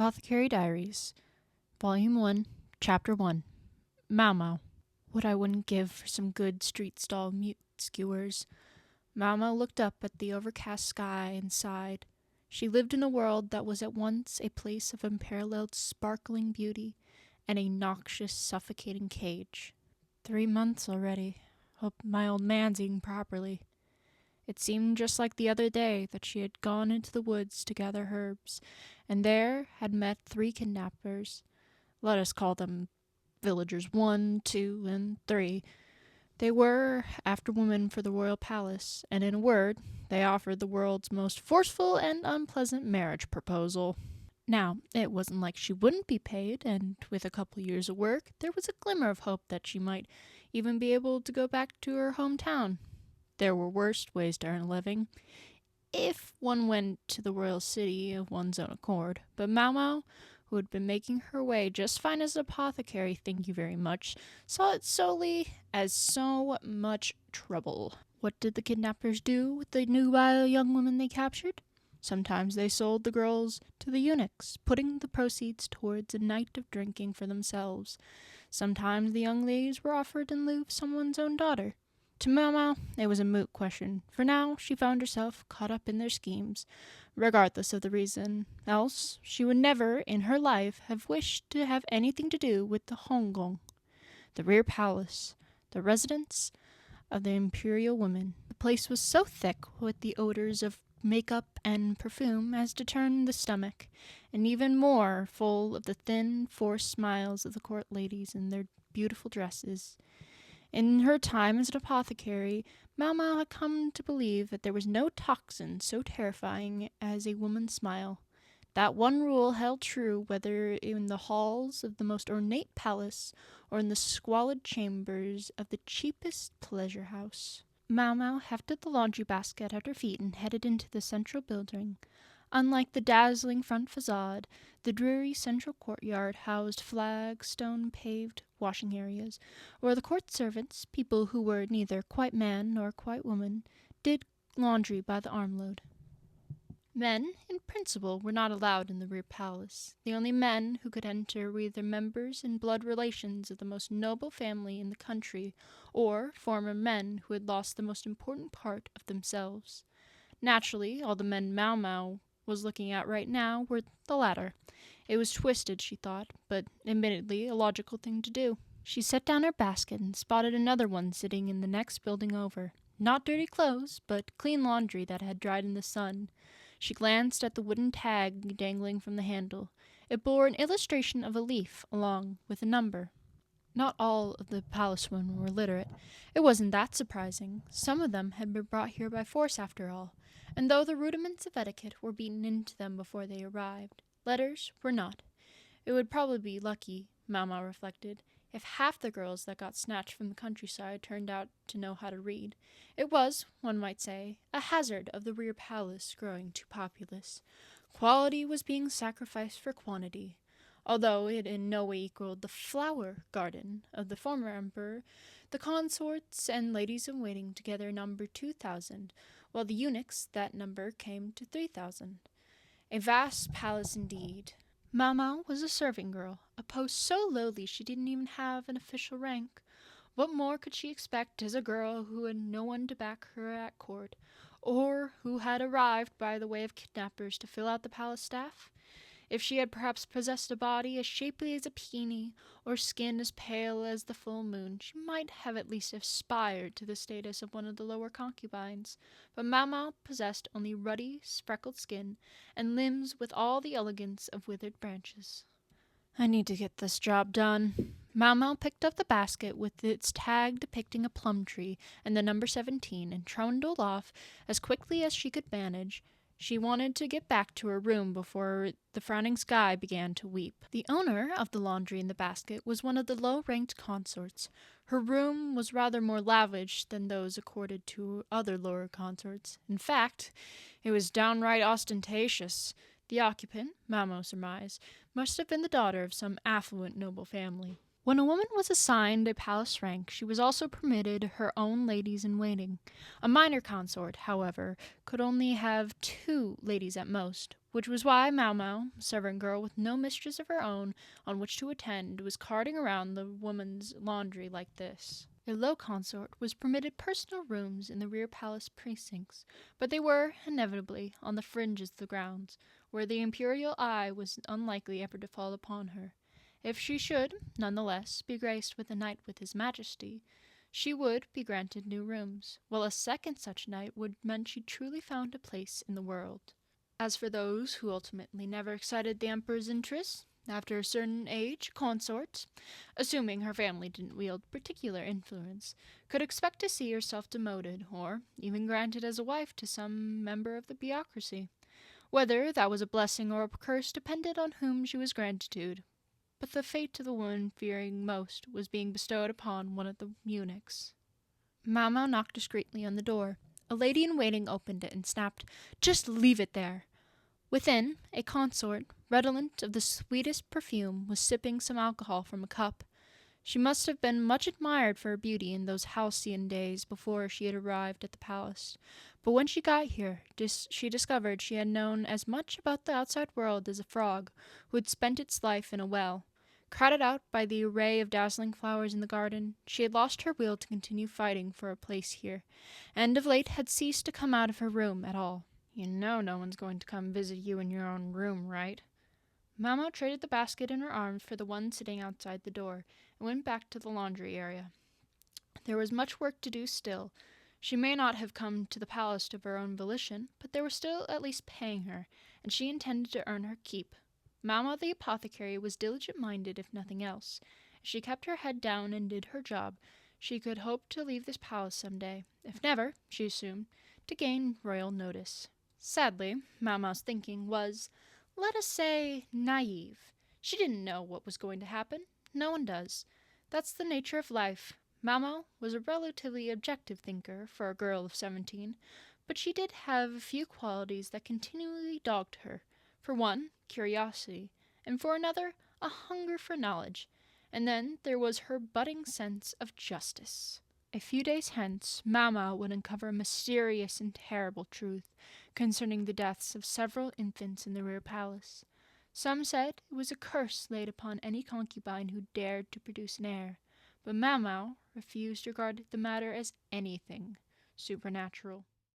Apothecary Diaries, Volume 1, Chapter 1, Mau Mau. What I wouldn't give for some good street stall mute skewers. Mau Mau looked up at the overcast sky and sighed. She lived in a world that was at once a place of unparalleled sparkling beauty and a noxious, suffocating cage. 3 months already. Hope my old man's eating properly. It seemed just like the other day that she had gone into the woods to gather herbs, and there had met 3 kidnappers. Let us call them villagers 1, 2, and 3. They were after women for the royal palace, and in a word, they offered the world's most forceful and unpleasant marriage proposal. Now, it wasn't like she wouldn't be paid, and with a couple years of work, there was a glimmer of hope that she might even be able to go back to her hometown. There were worse ways to earn a living, if one went to the royal city of one's own accord. But Mau Mau, who had been making her way just fine as an apothecary, thank you very much, saw it solely as so much trouble. What did the kidnappers do with the nubile young women they captured? Sometimes they sold the girls to the eunuchs, putting the proceeds towards a night of drinking for themselves. Sometimes the young ladies were offered in lieu of someone's own daughter. To Mau Mau, it was a moot question, for now she found herself caught up in their schemes, regardless of the reason. Else, she would never in her life have wished to have anything to do with the Honggong, the rear palace, the residence of the imperial women. The place was so thick with the odors of makeup and perfume as to turn the stomach, and even more full of the thin, forced smiles of the court ladies in their beautiful dresses. In her time as an apothecary, Mau Mau had come to believe that there was no toxin so terrifying as a woman's smile. That one rule held true whether in the halls of the most ornate palace or in the squalid chambers of the cheapest pleasure house. Mau Mau hefted the laundry basket at her feet and headed into the central building. Unlike the dazzling front facade, the dreary central courtyard housed flagstone-paved washing areas, where the court servants, people who were neither quite man nor quite woman, did laundry by the armload. Men, in principle, were not allowed in the rear palace. The only men who could enter were either members and blood relations of the most noble family in the country, or former men who had lost the most important part of themselves. Naturally, all the men Mau Mau was looking at right now were the latter. It was twisted, she thought, but admittedly a logical thing to do. She set down her basket and spotted another one sitting in the next building over. Not dirty clothes, but clean laundry that had dried in the sun. She glanced at the wooden tag dangling from the handle. It bore an illustration of a leaf, along with a number. Not all of the palace women were literate. It wasn't that surprising. Some of them had been brought here by force, after all, and though the rudiments of etiquette were beaten into them before they arrived, letters were not. It would probably be lucky, Mau Mau reflected, if half the girls that got snatched from the countryside turned out to know how to read. It was, one might say, a hazard of the rear palace growing too populous. Quality was being sacrificed for quantity. Although it in no way equaled the flower garden of the former emperor, the consorts and ladies-in-waiting together numbered 2,000, while the eunuchs, that number came to 3,000. A vast palace indeed. Mau Mau was a serving girl, a post so lowly she didn't even have an official rank. What more could she expect as a girl who had no one to back her at court, or who had arrived by the way of kidnappers to fill out the palace staff? If she had perhaps possessed a body as shapely as a peony, or skin as pale as the full moon, she might have at least aspired to the status of one of the lower concubines. But Mau Mau possessed only ruddy, speckled skin, and limbs with all the elegance of withered branches. I need to get this job done. Mau Mau picked up the basket with its tag depicting a plum tree and the number 17 and trundled off as quickly as she could manage. She wanted to get back to her room before the frowning sky began to weep. The owner of the laundry in the basket was one of the low-ranked consorts. Her room was rather more lavish than those accorded to other lower consorts. In fact, it was downright ostentatious. The occupant, Mau Mau surmised, must have been the daughter of some affluent noble family. When a woman was assigned a palace rank, she was also permitted her own ladies-in-waiting. A minor consort, however, could only have 2 ladies at most, which was why Mau Mau, servant girl with no mistress of her own on which to attend, was carting around the woman's laundry like this. A low consort was permitted personal rooms in the rear palace precincts, but they were, inevitably, on the fringes of the grounds, where the imperial eye was unlikely ever to fall upon her. If she should, none the less, be graced with a night with his majesty, she would be granted new rooms, while a second such night would mean she truly found a place in the world. As for those who ultimately never excited the emperor's interest, after a certain age, a consort, assuming her family didn't wield particular influence, could expect to see herself demoted, or even granted as a wife to some member of the bureaucracy. Whether that was a blessing or a curse depended on whom she was gratitude, but the fate of the woman fearing most was being bestowed upon one of the eunuchs. Mau Mau knocked discreetly on the door. A lady-in-waiting opened it and snapped, "Just leave it there!" Within, a consort, redolent of the sweetest perfume, was sipping some alcohol from a cup. She must have been much admired for her beauty in those halcyon days before she had arrived at the palace. But when she got here, she discovered she had known as much about the outside world as a frog who had spent its life in a well. Crowded out by the array of dazzling flowers in the garden, she had lost her will to continue fighting for a place here, and of late had ceased to come out of her room at all. "You know no one's going to come visit you in your own room, right?" Mau Mau traded the basket in her arms for the one sitting outside the door, and went back to the laundry area. There was much work to do still. She may not have come to the palace of her own volition, but they were still at least paying her, and she intended to earn her keep. Mau Mau the apothecary was diligent-minded if nothing else. If she kept her head down and did her job, she could hope to leave this palace some day. If never, she assumed, to gain royal notice. Sadly, Mau Mau's thinking was, let us say, naive. She didn't know what was going to happen. No one does. That's the nature of life. Mau Mau was a relatively objective thinker for a girl of 17, but she did have a few qualities that continually dogged her. For one, curiosity, and for another, a hunger for knowledge. And then there was her budding sense of justice. A few days hence, Mau Mau would uncover a mysterious and terrible truth concerning the deaths of several infants in the rear palace. Some said it was a curse laid upon any concubine who dared to produce an heir, but Mau Mau refused to regard the matter as anything supernatural.